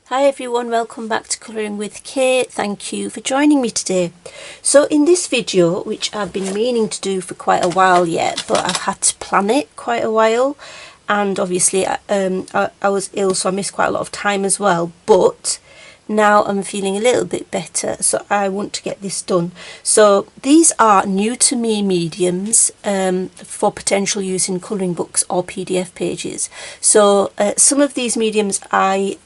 Hi everyone, welcome back to Colouring with Kate. Thank you for joining me today. So in this video, which I've been meaning to do for quite a while yet, but I've had to plan it quite a while, and obviously I was ill, so I missed quite a lot of time as well, but now I'm feeling a little bit better, so I want to get this done. So these are new to me mediums for potential use in colouring books or PDF pages. So some of these mediums I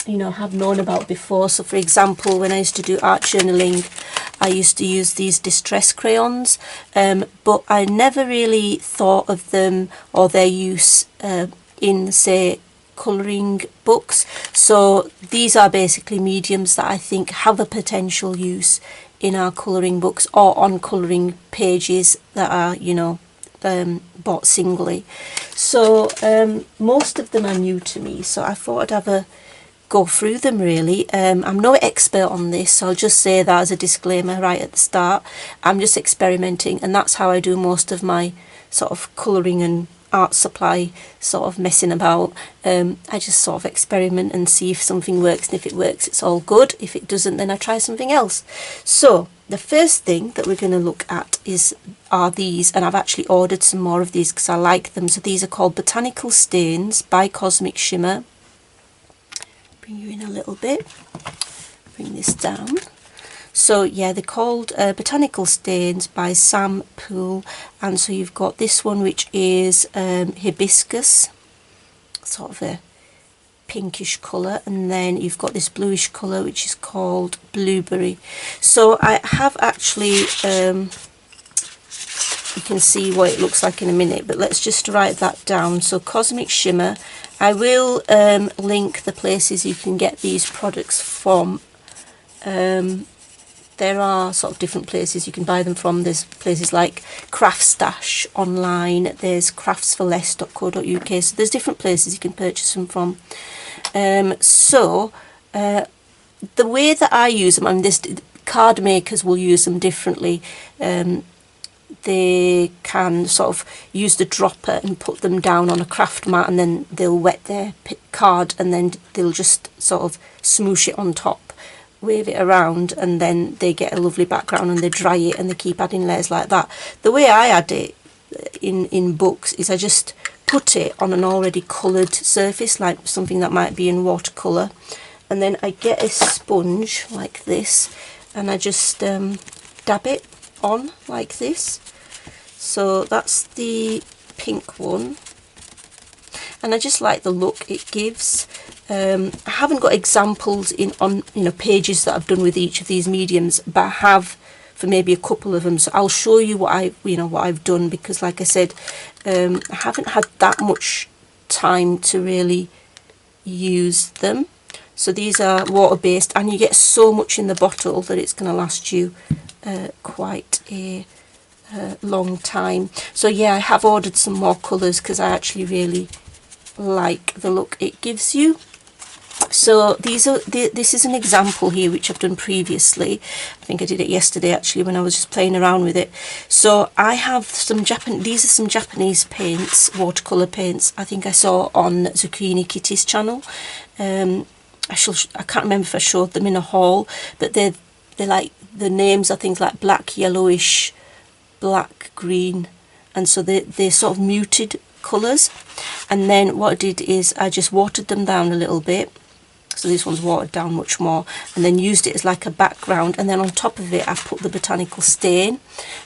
have known about before. So for example, when I used to do art journaling, I used to use these distress crayons, but I never really thought of them or their use in, say, colouring books. So these are basically mediums that I think have a potential use in our colouring books or on colouring pages that are, bought singly. So most of them are new to me, so I thought I'd have a go through them really. I'm no expert on this, so I'll just say that as a disclaimer right at the start. I'm just experimenting, and that's how I do most of my sort of colouring and art supply sort of messing about. I just sort of experiment and see if something works, and if it works it's all good. If it doesn't, then I try something else. So the first thing that we're going to look at are these, and I've actually ordered some more of these because I like them. So these are called Botanical Stains by Cosmic Shimmer. Bring you in a little bit, bring this down. So yeah, they're called Botanical Stains by Sam Poole, and so you've got this one which is hibiscus, sort of a pinkish colour, and then you've got this bluish colour which is called blueberry. So I have actually, you can see what it looks like in a minute, but let's just write that down. So Cosmic Shimmer. I will link the places you can get these products from. There are sort of different places you can buy them from. There's places like Craft Stash online, there's craftsforless.co.uk, so there's different places you can purchase them from. The way that I use them, and this card makers will use them differently. They can sort of use the dropper and put them down on a craft mat, and then they'll wet their card, and then they'll just sort of smoosh it on top, wave it around, and then they get a lovely background, and they dry it and they keep adding layers like that. The way I add it in books is I just put it on an already coloured surface, like something that might be in watercolour, and then I get a sponge like this, and I just dab it on like this. So that's the pink one, and I just like the look it gives. I haven't got examples on pages that I've done with each of these mediums, but I have for maybe a couple of them, so I'll show you what I've done, because like I said, I haven't had that much time to really use them. So these are water based, and you get so much in the bottle that it's going to last you quite a long time. So yeah, I have ordered some more colours because I actually really like the look it gives you. So this is an example here which I've done previously. I think I did it yesterday actually when I was just playing around with it. So I have these are some Japanese paints, watercolour paints, I think I saw on Zucchini Kitty's channel. I can't remember if I showed them in a haul, but they're like, the names are things like black, yellowish, black, green, and so they're sort of muted colours. And then what I did is I just watered them down a little bit, so this one's watered down much more, and then used it as like a background, and then on top of it I put the Botanical Stain,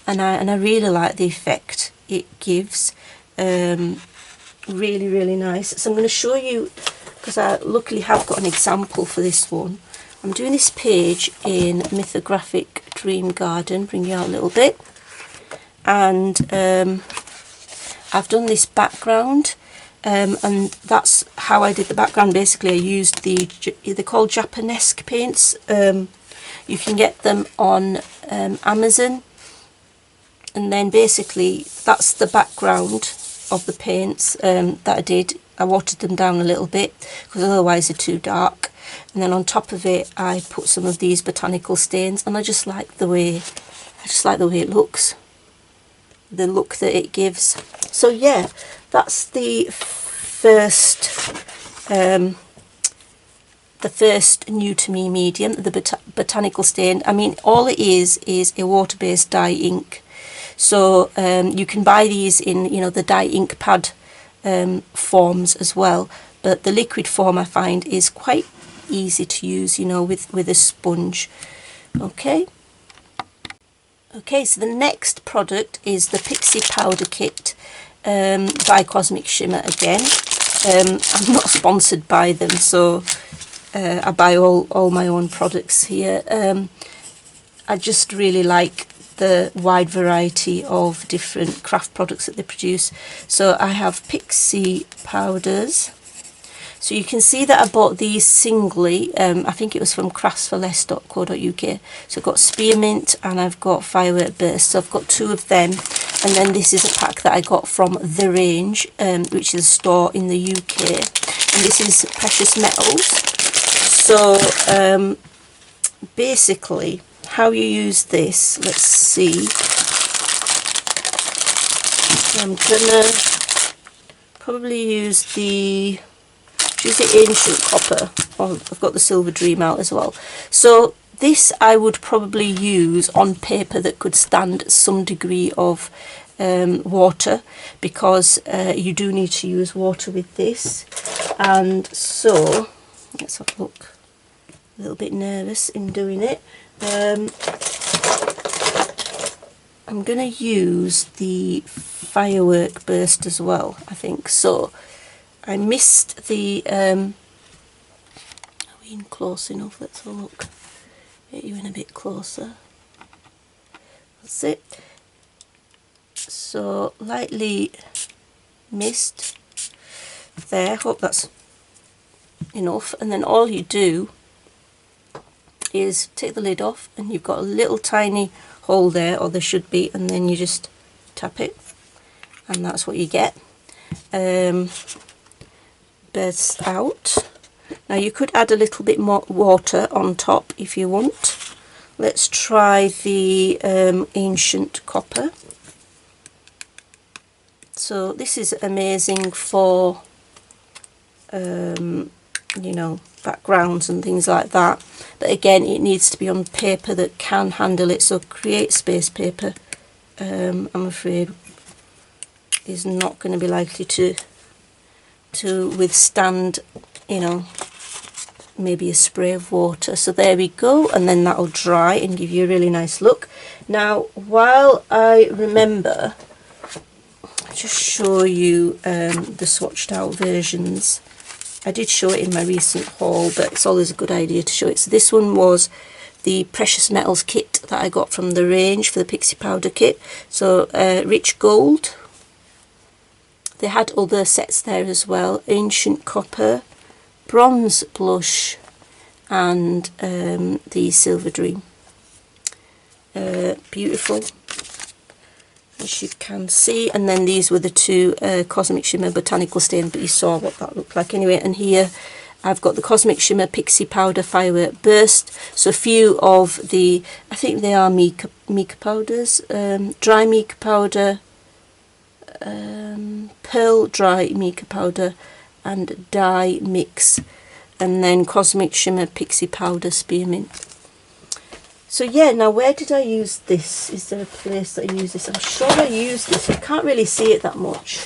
and I really like the effect it gives. Really nice. So I'm going to show you, because I luckily have got an example for this one. I'm doing this page in Mythographic Dream Garden, bring you out a little bit, and I've done this background, and that's how I did the background. Basically I used they're called Japanesque paints. You can get them on Amazon, and then basically that's the background of the paints that I did. I watered them down a little bit because otherwise they're too dark, and then on top of it I put some of these botanical stains, and I just like the way it looks, the look that it gives. So yeah, that's the first the first new to me medium, the botanical stain. I mean, all it is a water-based dye ink. So you can buy these in, you know, the dye ink pad forms as well, but the liquid form I find is quite easy to use, you know, with a sponge. Okay, so the next product is the Pixie powder kit by Cosmic Shimmer again. I'm not sponsored by them, so I buy all my own products here. I just really like the wide variety of different craft products that they produce. So I have Pixie powders. So you can see that I bought these singly. I think it was from craftsforless.co.uk. So I've got spearmint and I've got firework burst. So I've got 2 of them. And then this is a pack that I got from The Range, which is a store in the UK. And this is precious metals. So basically, how you use this, let's see. I'm gonna probably use the ancient copper, or I've got the silver dream out as well. So this I would probably use on paper that could stand some degree of water, because you do need to use water with this. And so let's have a look. A little bit nervous in doing it. I'm going to use the firework burst as well, I think. So I missed the are we in close enough? Let's have a look. Get you in a bit closer. That's it. So lightly missed there. Hope that's enough. And then all you do is take the lid off, and you've got a little tiny hole there, or there should be, and then you just tap it, and that's what you get. Bursts out. Now you could add a little bit more water on top if you want. Let's try the ancient copper. So this is amazing for you know, backgrounds and things like that, but again it needs to be on paper that can handle it. So Create Space paper, I'm afraid, is not going to be likely to withstand, you know, maybe a spray of water. So there we go, and then that'll dry and give you a really nice look. Now, while I remember, I'll just show you the swatched out versions. I did show it in my recent haul, but it's always a good idea to show it. So this one was the precious metals kit that I got from The Range for the Pixie powder kit. So rich gold. They had other sets there as well. Ancient copper, bronze blush, and the silver dream. Beautiful, as you can see. And then these were the 2 Cosmic Shimmer botanical stain, but you saw what that looked like anyway. And here I've got the Cosmic Shimmer Pixie powder firework burst. So a few of the, I think they are mica powders, dry mica powder, pearl dry mica powder, and dye mix, and then Cosmic Shimmer Pixie powder spearmint. So yeah, now where did I use this? Is there a place that I use this? I'm sure I used this. I can't really see it that much.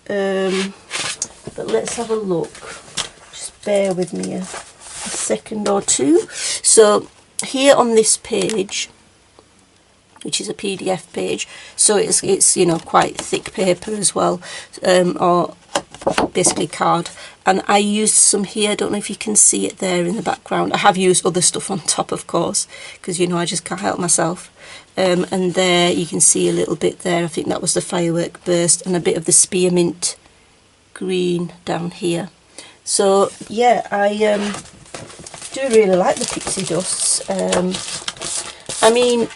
But let's have a look. Just bear with me a second or two. So here on this page, which is a PDF page, so it's you know, quite thick paper as well, or basically card, and I used some here. I don't know if you can see it there in the background. I have used other stuff on top, of course, because you know, I just can't help myself. And there you can see a little bit there. I think that was the firework burst, and a bit of the spearmint green down here. So yeah, I do really like the pixie dusts. I mean,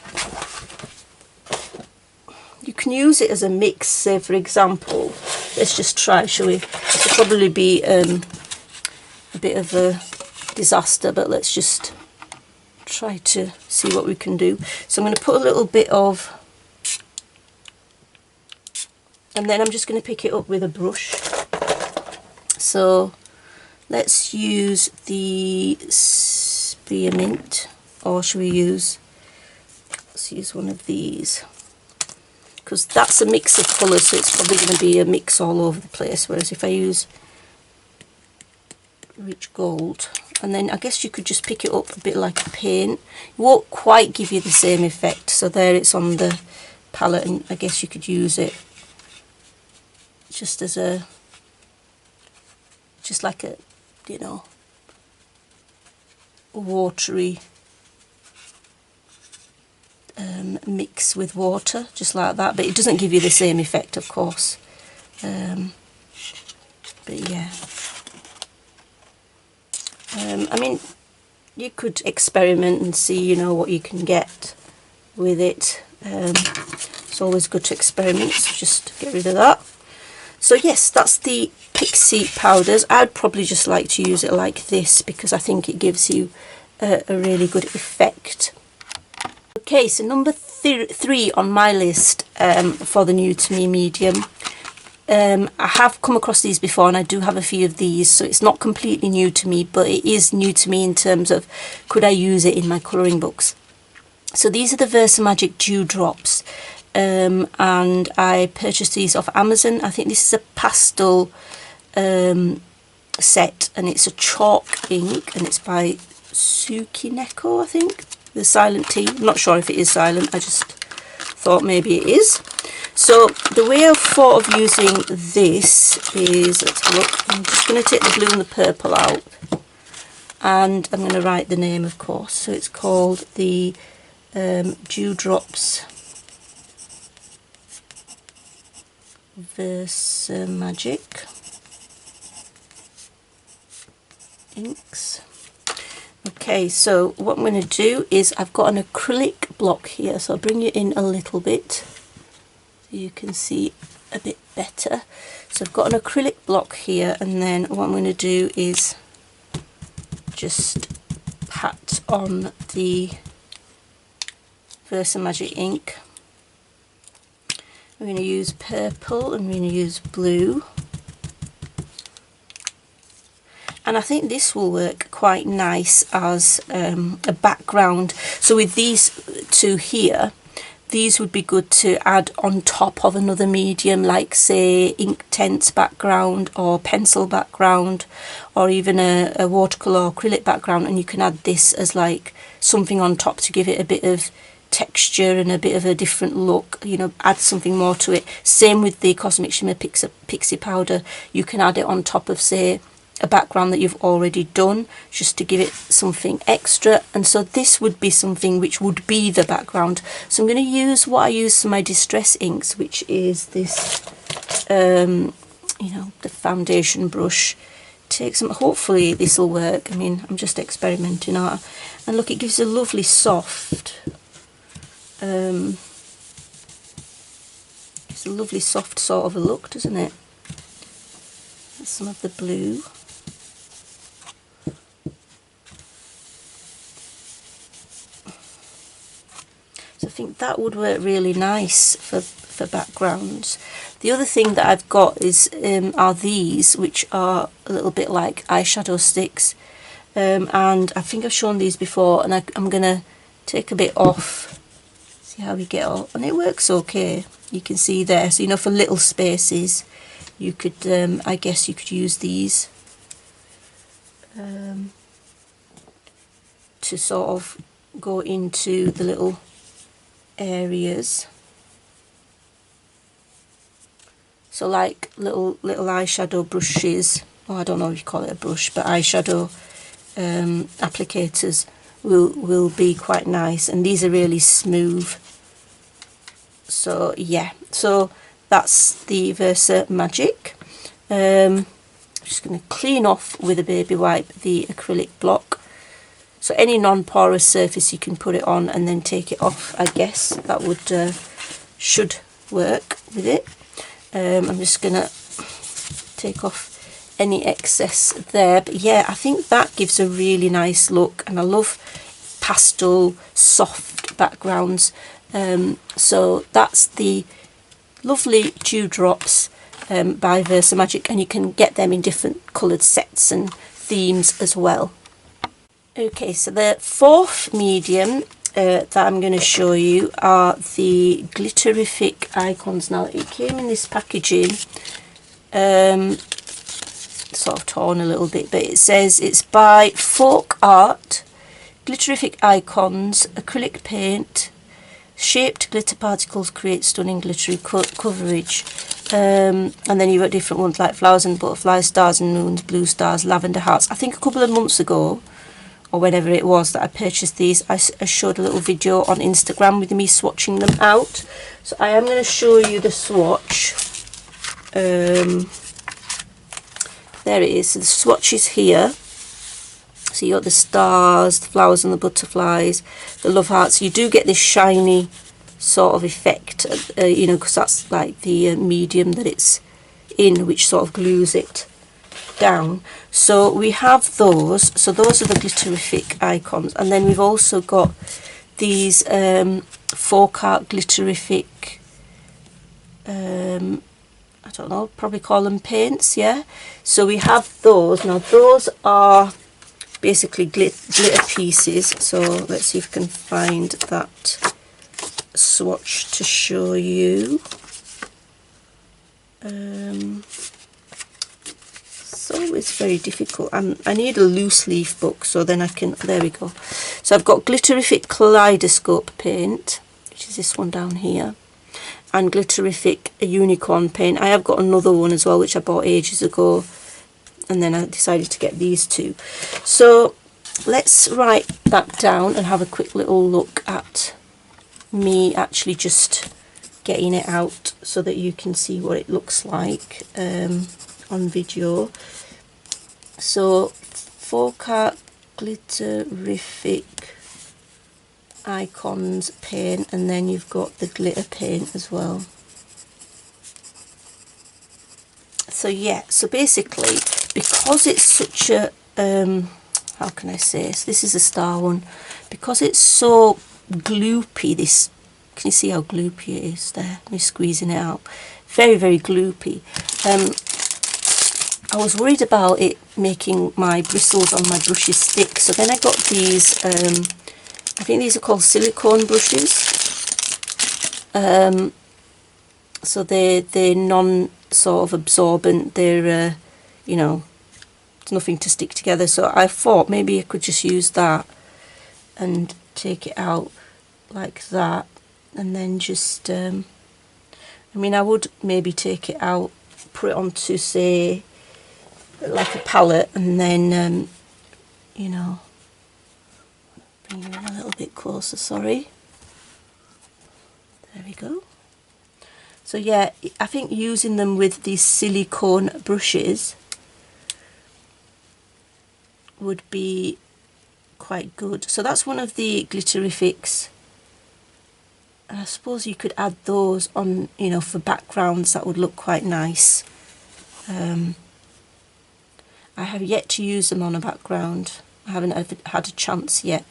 you can use it as a mix. Say for example, let's just try, shall we? It'll probably be a bit of a disaster, but let's just try to see what we can do. So I'm going to put a little bit of, and then I'm just going to pick it up with a brush. So let's use the spearmint, or should we use, let's use one of these, because that's a mix of colours, so it's probably going to be a mix all over the place, whereas if I use rich gold, and then I guess you could just pick it up a bit like a paint. It won't quite give you the same effect. So there it's on the palette, and I guess you could use it just as a, just like a, you know, watery mix with water, just like that, but it doesn't give you the same effect, of course. But yeah, I mean, you could experiment and see, you know, what you can get with it. It's always good to experiment, so just get rid of that. So yes, that's the pixie powders. I'd probably just like to use it like this because I think it gives you a really good effect. Okay, so number 3 on my list for the new to me medium. I have come across these before, and I do have a few of these, so it's not completely new to me, but it is new to me in terms of could I use it in my colouring books. So these are the Versamagic dewdrops, and I purchased these off Amazon. I think this is a pastel set, and it's a chalk ink, and it's by Sukineko, I think, the silent T. I'm not sure if it is silent, I just thought maybe it is. So the way I've thought of using this is, let's have a look, I'm just going to take the blue and the purple out, and I'm going to write the name, of course. So it's called the Dewdrops Versamagic inks. Okay, so what I'm going to do is I've got an acrylic block here, so I'll bring it in a little bit so you can see a bit better. So I've got an acrylic block here, and then what I'm going to do is just pat on the Versamagic ink. I'm going to use purple, and I'm going to use blue. And I think this will work quite nice as a background. So with these two here, these would be good to add on top of another medium, like say Inktense background or pencil background, or even a watercolour or acrylic background, and you can add this as like something on top to give it a bit of texture and a bit of a different look, you know, add something more to it. Same with the Cosmic Shimmer Pixie powder, you can add it on top of, say, a background that you've already done, just to give it something extra. And so this would be something which would be the background. So I'm going to use what I use for my distress inks, which is this you know, the foundation brush. Take some, hopefully this will work. I mean, I'm just experimenting on it. And look, it gives a lovely soft it's a lovely soft sort of a look, doesn't it? There's some of the blue. So I think that would work really nice for backgrounds. The other thing that I've got is are these, which are a little bit like eyeshadow sticks, and I think I've shown these before, and I'm gonna take a bit off, see how we get on, and it works okay. You can see there, so you know, for little spaces you could I guess you could use these to sort of go into the little areas, so like little eyeshadow brushes, or I don't know if you call it a brush, but eyeshadow applicators will be quite nice, and these are really smooth. So yeah, so that's the Versamagic. I'm just going to clean off with a baby wipe the acrylic block. So any non-porous surface you can put it on and then take it off. I guess that would should work with it. I'm just gonna take off any excess there, but yeah, I think that gives a really nice look, and I love pastel soft backgrounds. So that's the lovely dewdrops by Versamagic, and you can get them in different coloured sets and themes as well. Okay, so the fourth medium that I'm going to show you are the Glitterific icons. Now, it came in this packaging, sort of torn a little bit, but it says it's by Folk Art, Glitterific icons, acrylic paint, shaped glitter particles create stunning glittery coverage. And then you've got different ones like flowers and butterflies, stars and moons, blue stars, lavender hearts. I think a couple of months ago, or whenever it was that I purchased these, I showed a little video on Instagram with me swatching them out. So I am going to show you the swatch. There it is. So the swatch is here. So you got the stars, the flowers and the butterflies, the love hearts. You do get this shiny sort of effect, you know, because that's like the medium that it's in, which sort of glues it down. So we have those. So those are the Glitterific icons, and then we've also got these Folk Art Glitterific, I don't know, probably call them paints, yeah. So we have those. Now those are basically glitter pieces. So let's see if we can find that swatch to show you. So it's very difficult. I need a loose leaf book, so then I can, there we go. So I've got Glitterific Kaleidoscope paint, which is this one down here, and Glitterific Unicorn paint. I have got another one as well, which I bought ages ago, and then I decided to get these two. So let's write that down and have a quick little look at me actually just getting it out so that you can see what it looks like on video. So Folk Art Glitterific icons paint, and then you've got the glitter paint as well. So yeah, so basically, because it's such a how can I say, so this is a star one, because it's so gloopy, this, can you see how gloopy it is there? I'm squeezing it out. Very, very gloopy. I was worried about it making my bristles on my brushes stick, so then I got these, I think these are called silicone brushes. So they're non sort of absorbent, they're, you know, it's nothing to stick together. So I thought maybe I could just use that and take it out like that, and then just, I mean, I would maybe take it out, put it onto, say, like a palette, and then, you know, bring you in a little bit closer, sorry. There we go. So yeah, I think using them with these silicone brushes would be quite good. So that's one of the Glitterifics. And I suppose you could add those on, you know, for backgrounds. That would look quite nice. I have yet to use them on a background. I haven't had a chance yet,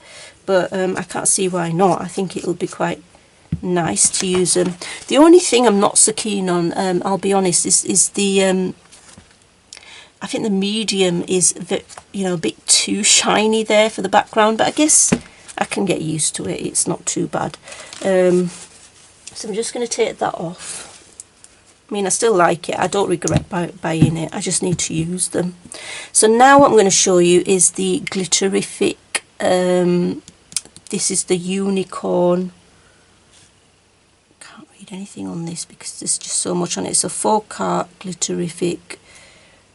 but I can't see why not. I think it'll be quite nice to use them. The only thing I'm not so keen on, I'll be honest, is the I think the medium is you know, a bit too shiny there for the background, but I guess I can get used to it. It's not too bad. So I'm just going to take that off. I mean, I still like it. I don't regret buying it. I just need to use them. So now what I'm going to show you is the Glitterific. This is the Unicorn. Can't read anything on this because there's just so much on it. So Folk Art Glitterific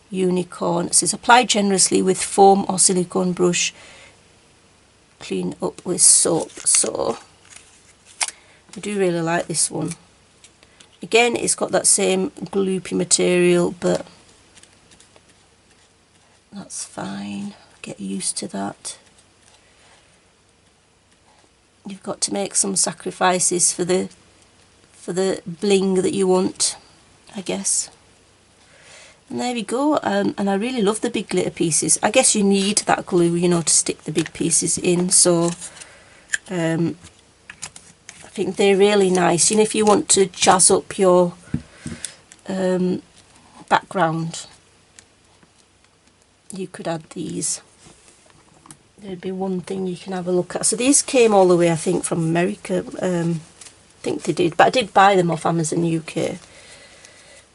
Unicorn. It says apply generously with foam or silicone brush. Clean up with soap. So I do really like this one. Again, it's got that same gloopy material, but that's fine. Get used to that. You've got to make some sacrifices for the bling that you want, I guess. And there we go. And I really love the big glitter pieces. I guess you need that glue, you know, to stick the big pieces in. So I think they're really nice. You know, if you want to jazz up your background, you could add these. There'd be one thing you can have a look at. So these came all the way, I think, from America. I think they did, but I did buy them off Amazon UK.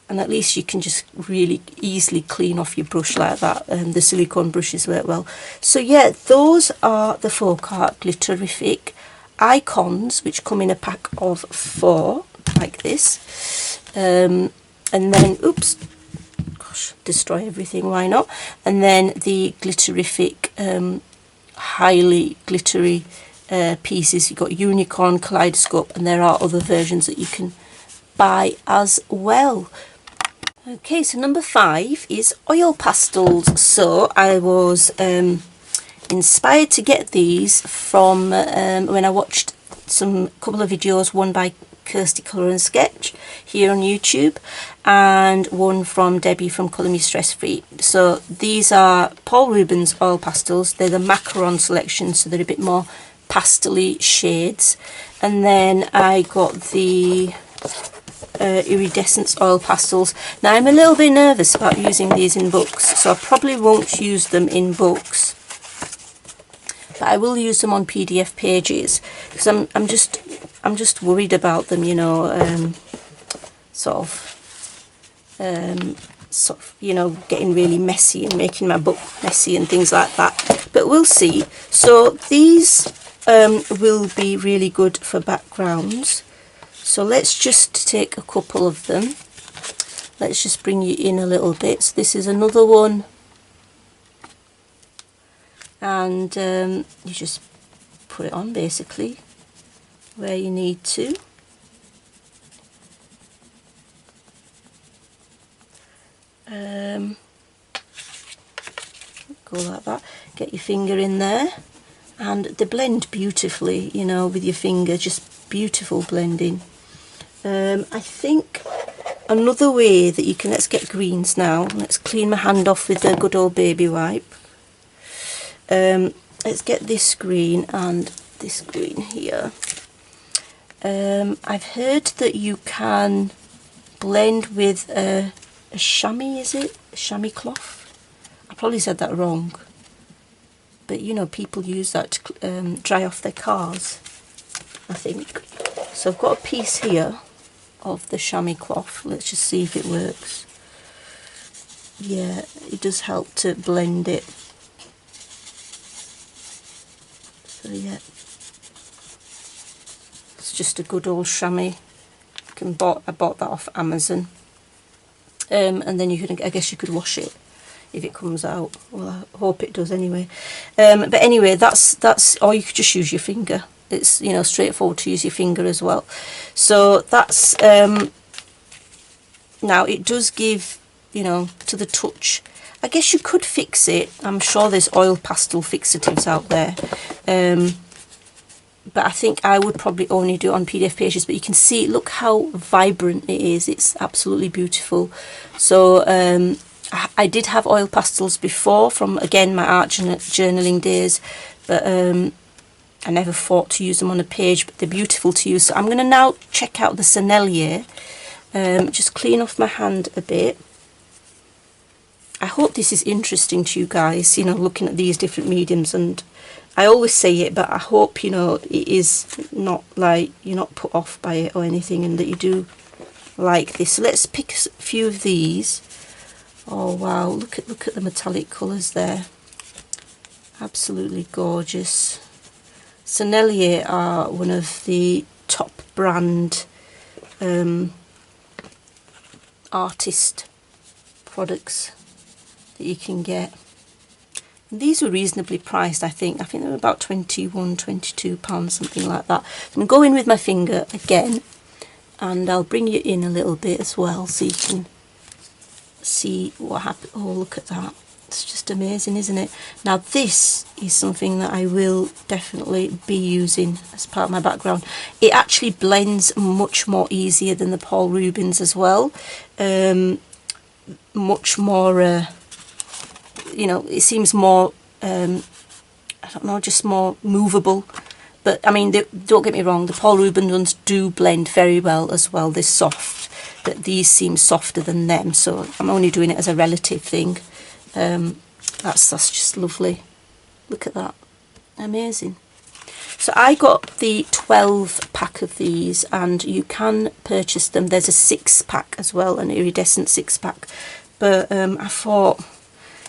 And at least you can just really easily clean off your brush like that. The silicone brushes work well. So yeah, those are the folk art Glitterific icons, which come in a pack of 4, like this. And then, oops, gosh, destroy everything, why not? And then the Glitterific highly glittery pieces. You've got unicorn, kaleidoscope, and there are other versions that you can buy as well. Okay, so number 5 is oil pastels. So I was inspired to get these from when I watched couple of videos, one by Kirsty Colour and Sketch here on YouTube, and one from Debbie from Colour Me Stress Free. So these are Paul Rubens oil pastels. They're the macaron selection, so they're a bit more pastel-y shades. And then I got the iridescence oil pastels. Now I'm a little bit nervous about using these in books, so I probably won't use them in books, but I will use them on PDF pages, because I'm just worried about them, you know, sort of, you know, getting really messy and making my book messy and things like that. But we'll see. So these will be really good for backgrounds. So let's just take a couple of them. Let's just bring you in a little bit. So this is another one, and you just put it on basically where you need to. Go like that. Get your finger in there, and they blend beautifully, you know, with your finger. Just beautiful blending. I think another way that you can, let's get greens now. Let's clean my hand off with a good old baby wipe. Let's get this green and this green here. I've heard that you can blend with a chamois, is it? A chamois cloth? I probably said that wrong. But you know, people use that to dry off their cars, I think. So I've got a piece here of the chamois cloth. Let's just see if it works. Yeah, it does help to blend it. So yeah, it's just a good old chamois. I bought that off Amazon. And then you can, I guess you could wash it if it comes out. Well, I hope it does anyway. But anyway, that's, or you could just use your finger. It's, you know, straightforward to use your finger as well. So that's now it does give, you know, to the touch. I guess you could fix it. I'm sure there's oil pastel fixatives out there. But I think I would probably only do it on PDF pages. But you can see, look how vibrant it is. It's absolutely beautiful. So I did have oil pastels before from, again, my art journaling days. But I never thought to use them on a page, but they're beautiful to use. So I'm going to now check out the Sennelier. Just clean off my hand a bit. I hope this is interesting to you guys, you know, looking at these different mediums. And I always say it, but I hope, you know, it is not like you're not put off by it or anything, and that you do like this. So let's pick a few of these. Oh wow, look at the metallic colours there. Absolutely gorgeous. Sennelier are one of the top brand artist products that you can get. And these were reasonably priced, I think. I think they were about £21–22, something like that. So I'm going to go in with my finger again, and I'll bring you in a little bit as well, so you can see what happened. Oh, look at that. It's just amazing, isn't it? Now this is something that I will definitely be using as part of my background. It actually blends much more easier than the Paul Rubens as well. Much more, you know, it seems more, I don't know, just more movable. But I mean, don't get me wrong, the Paul Rubens ones do blend very well as well. They're soft, but these seem softer than them. So I'm only doing it as a relative thing. That's just lovely. Look at that, amazing. So I got the 12 pack of these, and you can purchase them. There's a 6 pack as well, an iridescent 6 pack. But I thought,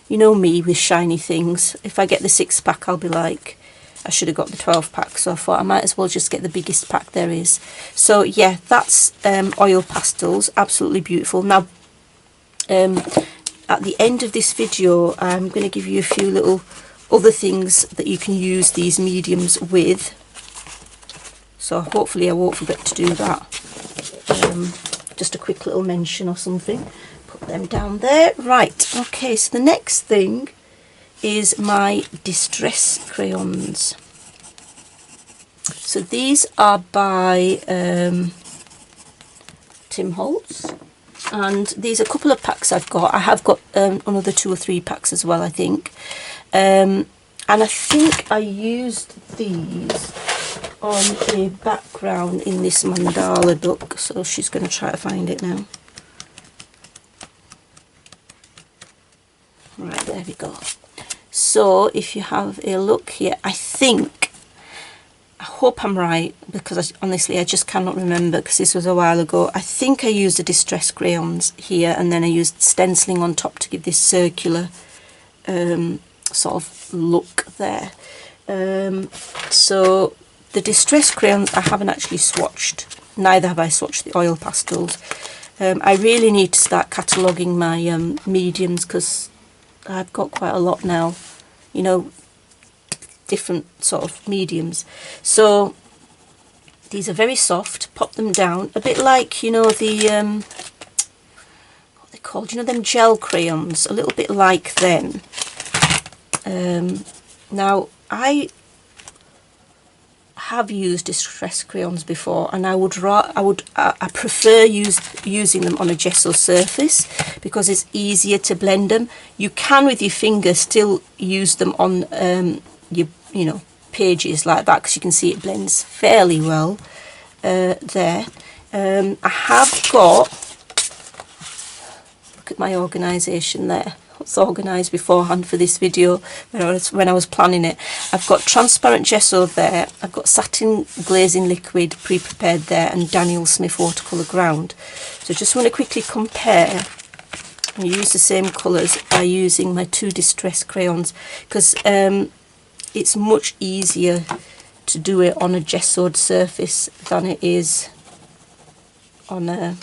you know me with shiny things, if I get the 6 pack I'll be like, I should have got the 12 pack. So I thought I might as well just get the biggest pack there is. So yeah, that's oil pastels, absolutely beautiful. Now at the end of this video I'm going to give you a few little other things that you can use these mediums with, so hopefully I won't forget to do that. Just a quick little mention or something. Put them down there. Right, okay, so the next thing is my distress crayons. So these are by Tim Holtz, and these are a couple of packs I've got. I have got another 2 or 3 packs as well, I think. And I think I used these on a background in this mandala book, so she's going to try to find it now. Right, there we go. So if you have a look here, I hope I'm right, because honestly I just cannot remember because this was a while ago. I think I used the distress crayons here, and then I used stenciling on top to give this circular sort of look there. So the distress crayons I haven't actually swatched, neither have I swatched the oil pastels. I really need to start cataloguing my mediums, because I've got quite a lot now, you know, different sort of mediums. So these are very soft. Pop them down a bit like, you know, the what they're called, you know, them gel crayons, a little bit like them. Now I have used distress crayons before, and I prefer using them on a gesso surface because it's easier to blend them. You can with your finger still use them on you know, pages like that, because you can see it blends fairly well there. I have got, look at my organisation there. It's organised beforehand for this video when I was planning it. I've got transparent gesso there, I've got satin glazing liquid pre-prepared there, and Daniel Smith watercolour ground. So just want to quickly compare and use the same colours by using my 2 distress crayons, because it's much easier to do it on a gessoed surface than it is on a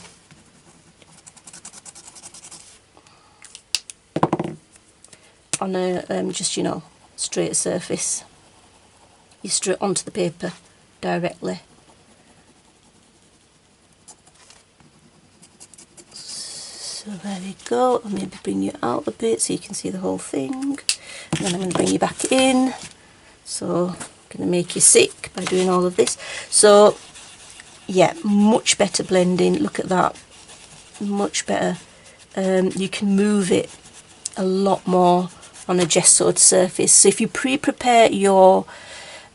just, you know, straight surface. You straight onto the paper directly. So there we go. I'll maybe bring you out a bit so you can see the whole thing, and then I'm going to bring you back in. So I'm going to make you sick by doing all of this. So yeah, much better blending. Look at that, much better. You can move it a lot more on a gessoed surface. So if you pre-prepare your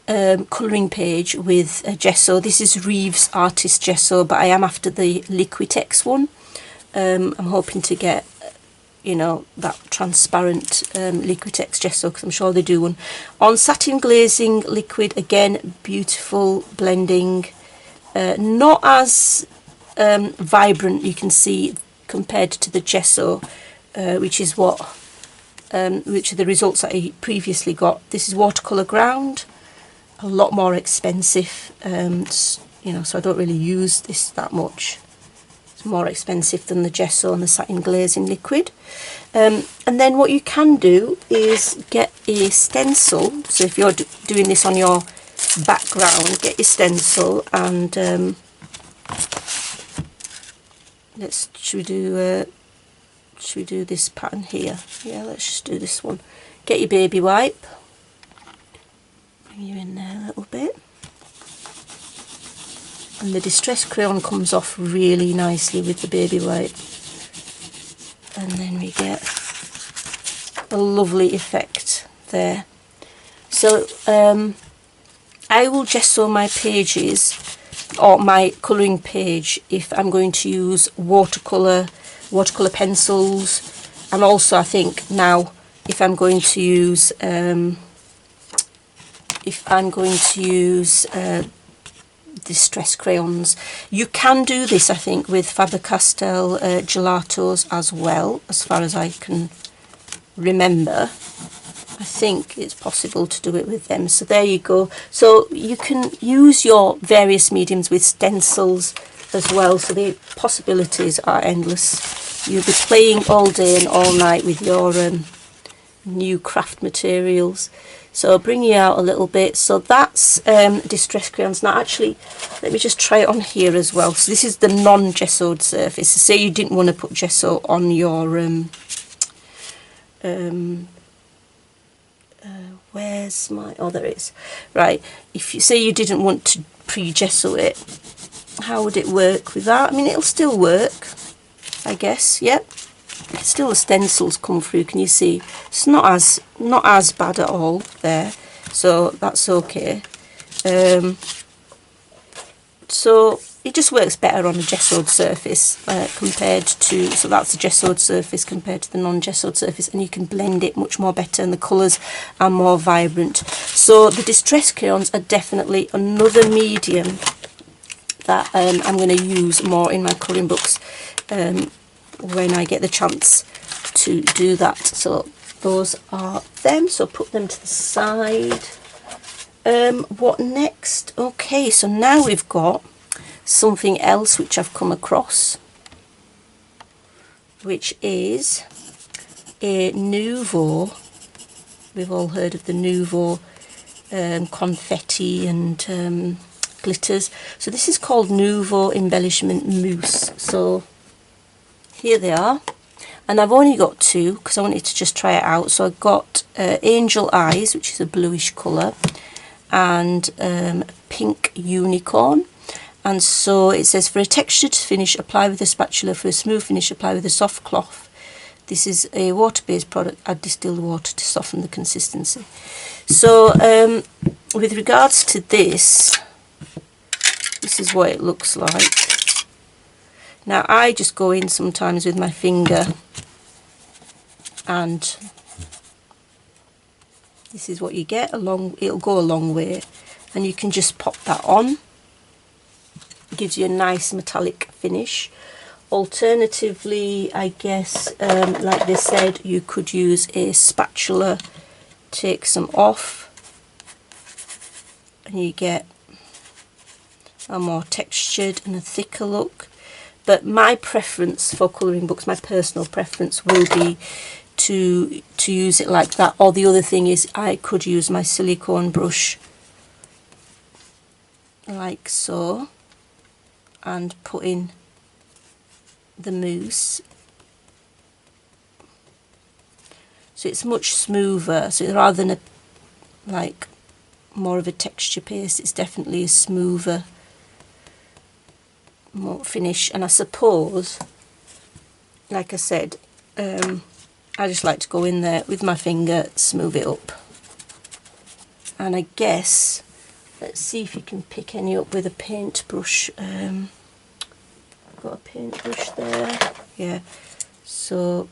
colouring page with a gesso, this is Reeves Artist Gesso, but I am after the Liquitex one. I'm hoping to get, you know, that transparent Liquitex gesso, because I'm sure they do one. On satin glazing liquid, again, beautiful blending. Not as vibrant, you can see, compared to the gesso, which is which are the results that I previously got. This is watercolour ground, a lot more expensive, you know, so I don't really use this that much. It's more expensive than the gesso and the satin glazing liquid. And then what you can do is get a stencil. So if you're doing this on your background, get your stencil, and should we do this pattern here? Yeah, let's just do this one. Get your baby wipe, bring you in there a little bit, and the distress crayon comes off really nicely with the baby wipe, and then we get a lovely effect there. So I will gesso my pages, or my colouring page, if I'm going to use watercolour pencils, and also I think now if I'm going to use distress crayons. You can do this, I think, with Faber-Castell gelatos as well, as far as I can remember. I think it's possible to do it with them. So there you go. So you can use your various mediums with stencils as well. So the possibilities are endless. You'll be playing all day and all night with your new craft materials. So I'll bring you out a little bit. So that's distress crayons. Now actually, let me just try it on here as well. So this is the non-gessoed surface. So say you didn't want to put gesso on your where's my, oh there it is, right, if you say you didn't want to pre-gesso it, how would it work with that? I mean, it'll still work, I guess. Yep, still the stencils come through, can you see? It's not as bad at all there, so that's okay. So it just works better on a gessoed surface compared to, so that's the gessoed surface compared to the non-gessoed surface, and you can blend it much more better and the colours are more vibrant. So the distress crayons are definitely another medium that I'm going to use more in my colouring books when I get the chance to do that. So those are them, so put them to the side. What next? Okay, so now we've got something else which I've come across, which is a Nouveau. We've all heard of the Nouveau confetti and glitters. So this is called Nouveau Embellishment Mousse. So here they are, and I've only got two because I wanted to just try it out. So I've got Angel Eyes, which is a bluish colour, and Pink Unicorn. And so it says, for a textured finish, apply with a spatula. For a smooth finish, apply with a soft cloth. This is a water-based product. Add distilled water to soften the consistency. So with regards to this, this is what it looks like. Now I just go in sometimes with my finger, and this is what you get. It'll go a long way, and you can just pop that on. Gives you a nice metallic finish. Alternatively, I guess, like they said, you could use a spatula, take some off, and you get a more textured and a thicker look. But my preference for colouring books, my personal preference, will be to use it like that. Or the other thing is, I could use my silicone brush like so, and put in the mousse, so it's much smoother. So rather than like more of a texture paste, it's definitely a smoother, more finish. And I suppose, like I said, I just like to go in there with my finger, smooth it up, and I guess, let's see if you can pick any up with a paintbrush. Got a paintbrush there, yeah. So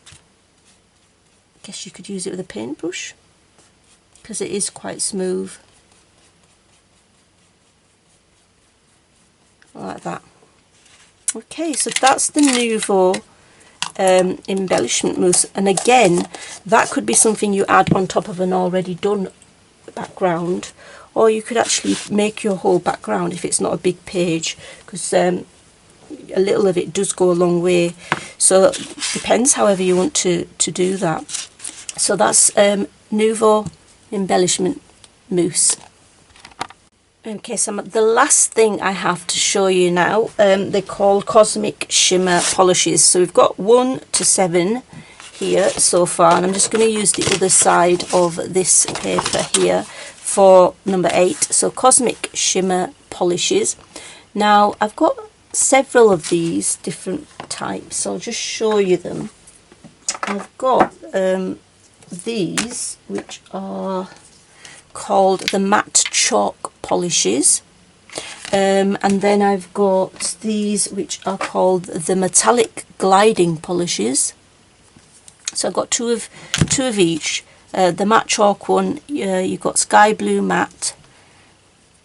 I guess you could use it with a paintbrush because it is quite smooth, like that. Okay, so that's the Nouveau embellishment mousse, and again, that could be something you add on top of an already done background, or you could actually make your whole background if it's not a big page, because a little of it does go a long way. So it depends however you want to do that. So that's Nouveau embellishment mousse. Okay, so the last thing I have to show you now, they're called Cosmic Shimmer Polishes. So we've got 1 to 7 here so far, and I'm just going to use the other side of this paper here for number 8. So Cosmic Shimmer Polishes. Now I've got several of these different types, so I'll just show you them. I've got these, which are called the matte chalk polishes, and then I've got these which are called the metallic gliding polishes, So I've got two of each. The matte chalk one, you've got sky blue matte,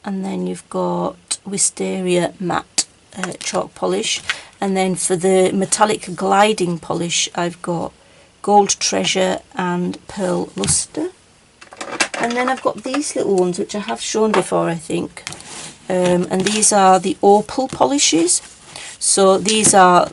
and then you've got wisteria matte chalk polish, and then for the metallic gliding polish I've got gold treasure and pearl luster. And then I've got these little ones which I have shown before, I think, and these are the opal polishes. So these are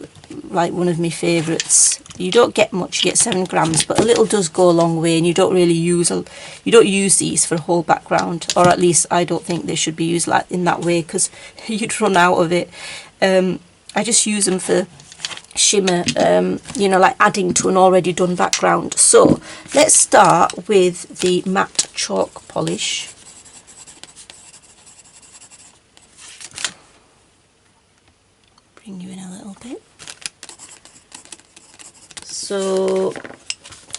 like one of my favourites. You don't get much, you get 7 grams, but a little does go a long way, and you don't use these for a whole background, or at least I don't think they should be used like in that way, because you'd run out of it. I just use them for shimmer, you know, like adding to an already done background. So let's start with the matte chalk polish. Bring you in a little bit. So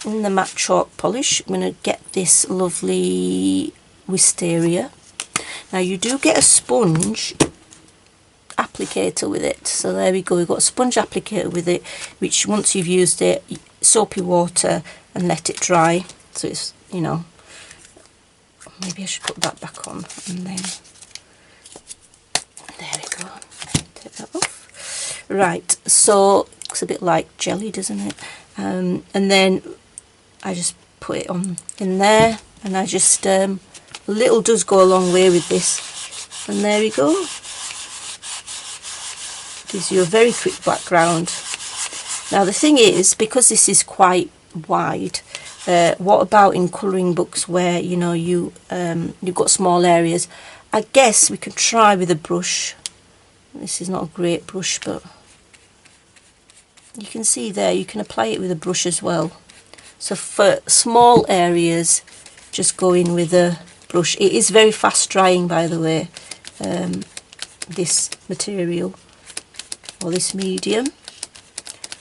in the matte chalk polish, I'm going to get this lovely wisteria. Now you do get a sponge applicator with it, so there we go, we've got a sponge applicator with it, which once you've used it, soapy water and let it dry. So it's, you know, maybe I should put that back on, and then there we go, take that off. Right, so it looks a bit like jelly, doesn't it? And then I just put it on in there, and I just a little does go a long way with this, and there we go. Gives you a very quick background. Now the thing is, because this is quite wide, what about in colouring books where, you know, you've got small areas? I guess we could try with a brush. This is not a great brush, but you can see there, you can apply it with a brush as well. So for small areas, just go in with a brush. It is very fast drying, by the way, this material, or this medium.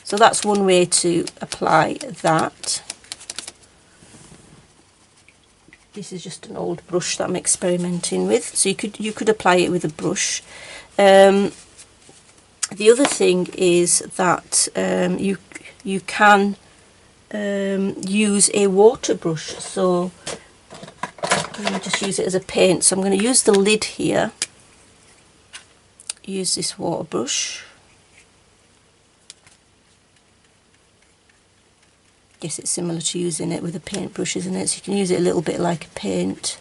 So that's one way to apply that. This is just an old brush that I'm experimenting with, so you could apply it with a brush. The other thing is that you can use a water brush. So let me just use it as a paint. So I'm going to use the lid here. Use this water brush. Guess it's similar to using it with a paintbrush, isn't it? So you can use it a little bit like a paint.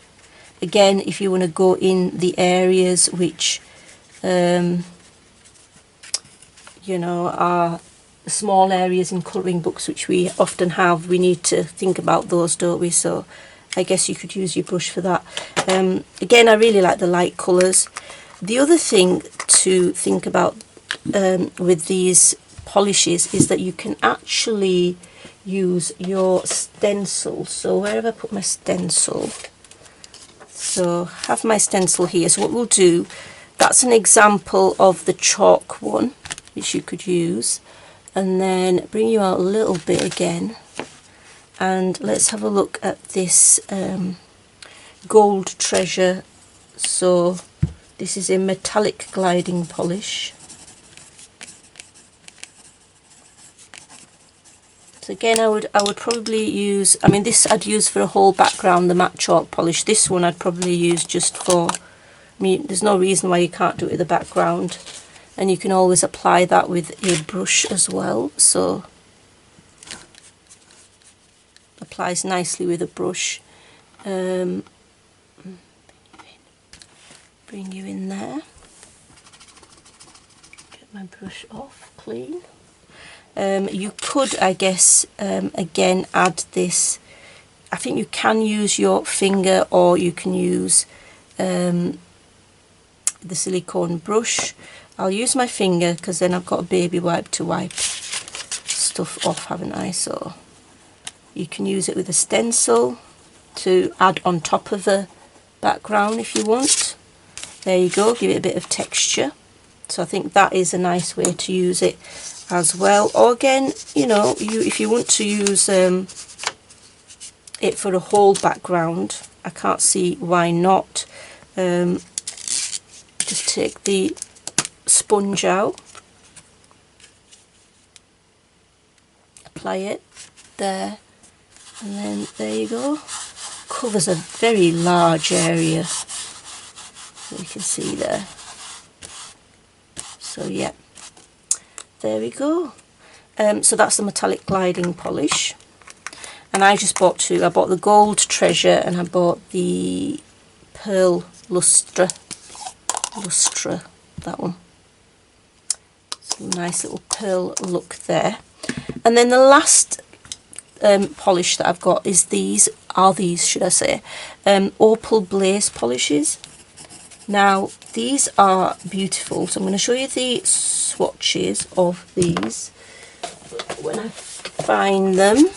Again, if you want to go in the areas which you know, are small areas in colouring books, which we often have, we need to think about those, don't we? So I guess you could use your brush for that. Again, I really like the light colours. The other thing to think about with these polishes is that you can actually use your stencil. So where have I put my stencil? So I have my stencil here. So what we'll do, that's an example of the chalk one, which you could use, and then bring you out a little bit again, and let's have a look at this gold treasure. So this is a metallic gliding polish. So again, I would probably use, I mean, this I'd use for a whole background, the matte chalk polish. This one I'd probably use just for, I mean, there's no reason why you can't do it with the background. And you can always apply that with a brush as well. So applies nicely with a brush. Bring you in there. Get my brush off clean. You could, I guess, again add this. I think you can use your finger, or you can use the silicone brush. I'll use my finger because then I've got a baby wipe to wipe stuff off, haven't I? So you can use it with a stencil to add on top of the background if you want. There you go, give it a bit of texture. So I think that is a nice way to use it as well. Or again, you know, if you want to use it for a whole background, I can't see why not. Just take the sponge out, apply it, there, and then there you go. Covers a very large area, you can see there. So yeah, there we go. So that's the metallic gliding polish, and I just bought two. I bought the Gold Treasure and I bought the Pearl Lustre, that one. So nice little pearl look there. And then the last polish that I've got is these should I say, Opal Blaze polishes. Now these are beautiful, so I'm going to show you the swatches of these when I find them.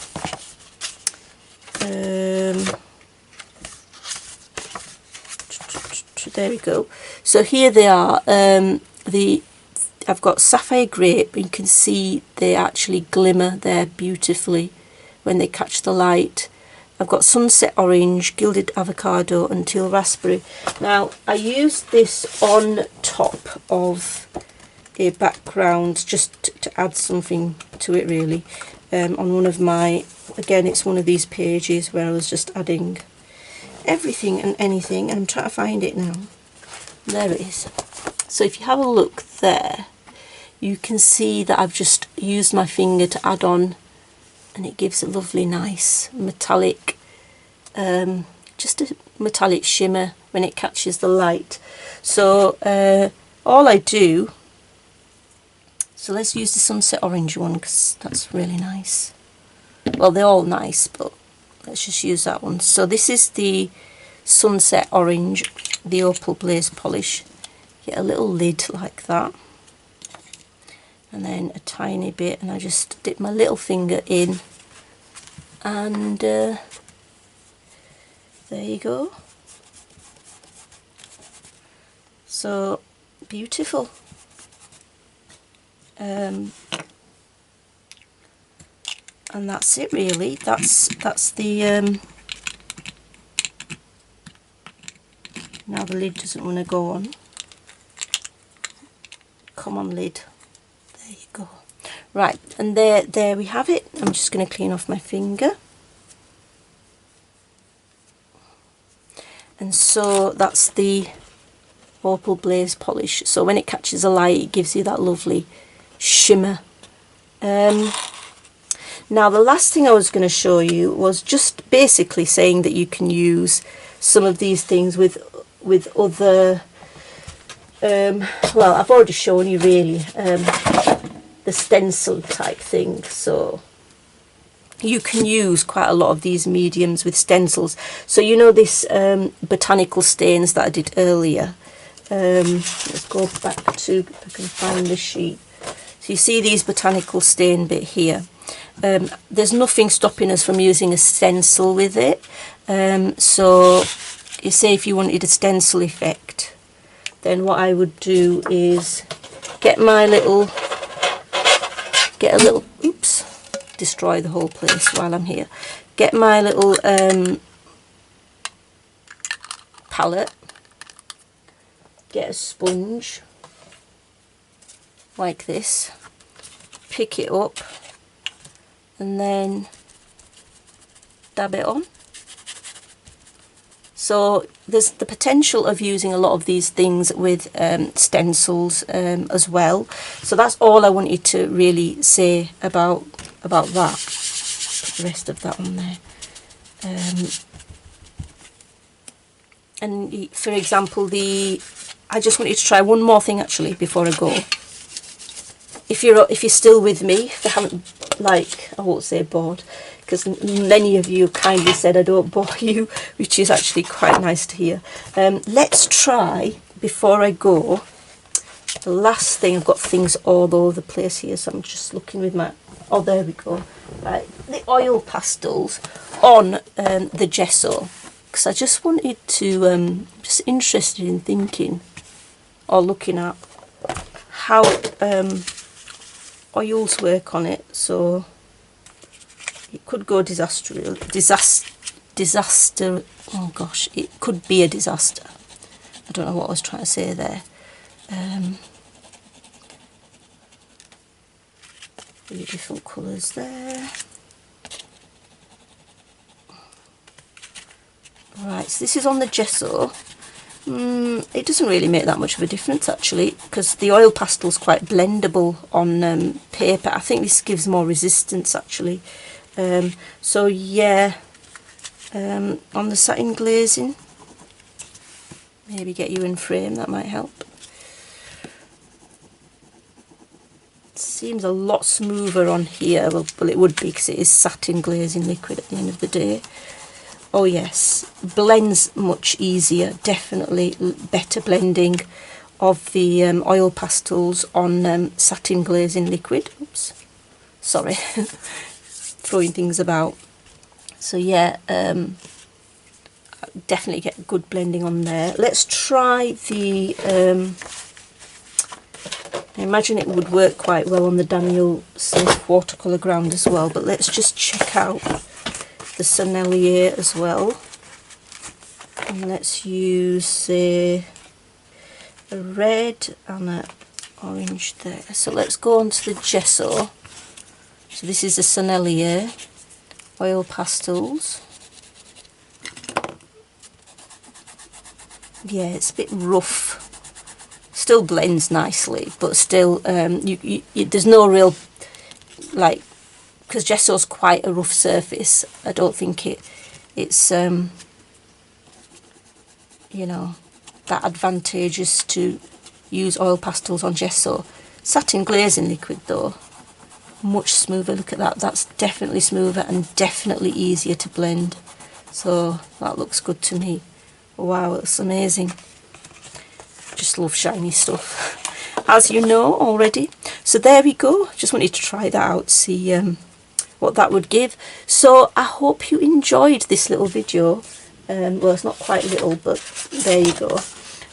There we go. So here they are. I've got sapphire grape, and you can see they actually glimmer there beautifully when they catch the light. I've got sunset orange, gilded avocado and teal raspberry. Now I used this on top of a background just to add something to it really, on one of my, again it's one of these pages where I was just adding everything and anything, and I'm trying to find it now. There it is. So if you have a look there, you can see that I've just used my finger to add on, and it gives a lovely nice metallic, just a metallic shimmer when it catches the light. So all I do, so let's use the sunset orange one because that's really nice. Well, they're all nice, but let's just use that one. So this is the sunset orange, the Opal Blaze polish. Get a little lid like that, and then a tiny bit, and I just dip my little finger in, and there you go. So beautiful. And that's it really. That's the now the lid doesn't want to go on. Come on, lid. There you go. Right, and there we have it. I'm just going to clean off my finger. And so that's the Opal Blaze polish. So when it catches a light, it gives you that lovely shimmer. Now the last thing I was going to show you was just basically saying that you can use some of these things with other, well, I've already shown you really the stencil type thing, so you can use quite a lot of these mediums with stencils. So you know this botanical stains that I did earlier. Let's go back to, if I can find the sheet. So you see these botanical stain bit here. There's nothing stopping us from using a stencil with it. So you say if you wanted a stencil effect, then what I would do is get a little, oops, destroy the whole place while I'm here. Get my little palette, get a sponge like this, pick it up, and then dab it on. So there's the potential of using a lot of these things with stencils as well. So that's all I wanted to really say about that. Put the rest of that on there. And for example, I just wanted to try one more thing actually before I go. If you're still with me, if you haven't, like, I won't say bored, because many of you kindly said I don't bore you, which is actually quite nice to hear. Let's try, before I go, the last thing. I've got things all over the place here, so I'm just looking with my, oh there we go, right, the oil pastels on the gesso, because I just wanted to, just interested in thinking or looking at how oils work on it. So it could go disaster, oh gosh, it could be a disaster. I don't know what I was trying to say there. The different colours there. Alright, so this is on the gesso. It doesn't really make that much of a difference actually, because the oil pastel is quite blendable on paper. I think this gives more resistance actually. So yeah, on the satin glazing, maybe get you in frame, that might help. Seems a lot smoother on here. Well, it would be because it is satin glazing liquid at the end of the day. Oh yes, blends much easier, definitely better blending of the oil pastels on satin glazing liquid. Oops, sorry, throwing things about. So yeah, definitely get good blending on there. Let's try the, I imagine it would work quite well on the Daniel Smith watercolour ground as well, but let's just check out the Sennelier as well, and let's use a red and an orange there. So let's go on to the gesso. So this is the Sennelier oil pastels. Yeah, it's a bit rough, still blends nicely, but still there's no real, like, because gesso's quite a rough surface, I don't think it's you know, that advantageous to use oil pastels on gesso. Satin glazing liquid though, much smoother. Look at that, that's definitely smoother and definitely easier to blend. So that looks good to me. Wow, it's amazing. Just love shiny stuff, as you know already. So there we go, just wanted to try that out, see what that would give. So I hope you enjoyed this little video. Well, it's not quite little, but there you go.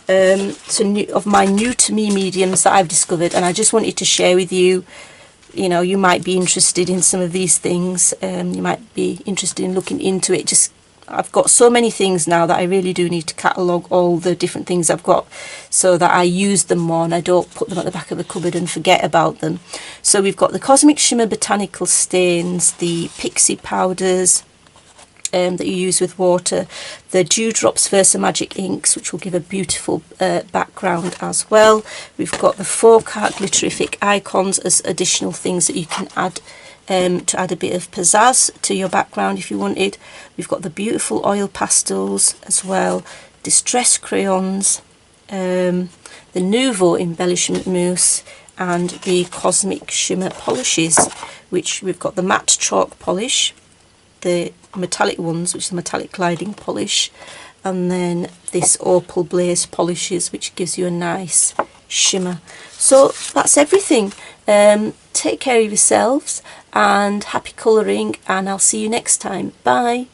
Of my new to me mediums that I've discovered, and I just wanted to share with you. You know, you might be interested in some of these things. You might be interested in looking into it. Just, I've got so many things now that I really do need to catalogue all the different things I've got so that I use them more and I don't put them at the back of the cupboard and forget about them. So we've got the Cosmic Shimmer Botanical Stains, the Pixie powders that you use with water, the Dewdrops Versamagic inks, which will give a beautiful background as well. We've got the 4-cart Glitterific icons as additional things that you can add to add a bit of pizzazz to your background if you wanted. We've got the beautiful oil pastels as well, distress crayons, the Nouveau embellishment mousse, and the Cosmic Shimmer polishes, which we've got the matte chalk polish, the metallic ones, which is the metallic gliding polish, and then this opal blaze polishes, which gives you a nice shimmer. So that's everything. Take care of yourselves and happy colouring, and I'll see you next time. Bye.